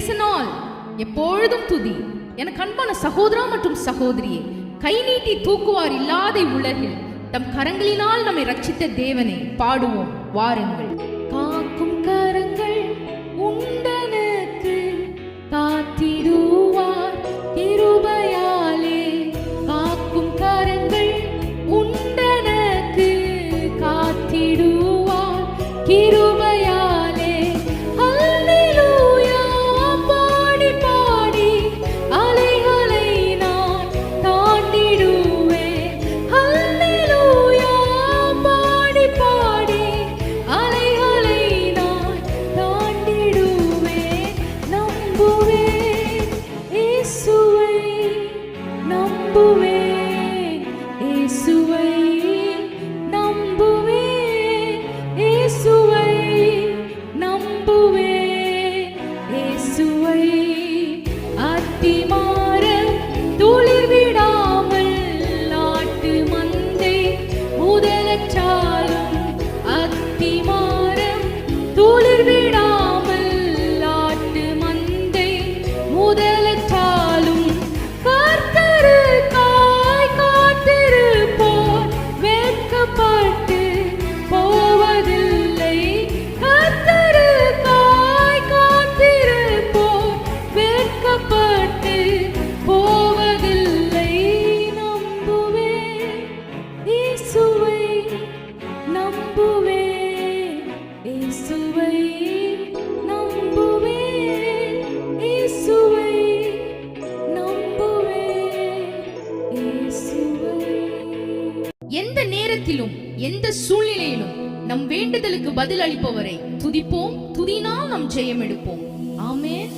பேசினால் எப்பொழுதும் துதி. எனக்கு அன்பான சகோதரா மற்றும் சகோதரியே, கை நீட்டி தூக்குவார் இல்லாத உலகில் தம் கரங்களினால் நம்மை ரட்சித்த தேவனை பாடுவோம் வாருங்கள். காக்கும் கரங்கள் உண்டனுக்கு காத்திடுவார் கிருபையாலே. காக்கும் கரங்கள் உண்டனுக்கு காத்திடுவார் கிருபையாலே. அல்லேலூயா பாடி பாடி அலைகளை நான் தாண்டிடுவேன். அல்லேலூயா பாடி பாடி அலைகளை நான் தாண்டிடுவேன். நம்புவேன் இயேசுவை, நம்புவேன் இயேசுவை, நம்புவேன் இயேசுவை, நம்புவேன் இயேசுவை. அத்திமரம் துளிர் விடாமல் நாட்டு மந்தை முதலற்றாலும், அத்திமரம் துளிர் விடாமல் நாட்டு மந்தை முதலற்றாலும், கர்த்தருக்காய் காத்திருப்போர் வெட்கப்பட்டு போவதில்லை. கர்த்தருக்காய் காத்திருப்போர் வெட்கப்பட்டு போவதில்லை. நம்புவேன் இயேசுவை, நம்புவேன் இயேசுவை, நம்புவேன் இயேசுவை, நம்புவேன் இயேசுவை. எந்த நேரத்திலும் எந்த சூழ்நிலையிலும் நம் வேண்டுதலுக்கு பதில் அளிப்பவரை துதிப்போம். துதினால் நாம் ஜெயம் எடுப்போம். ஆமென்.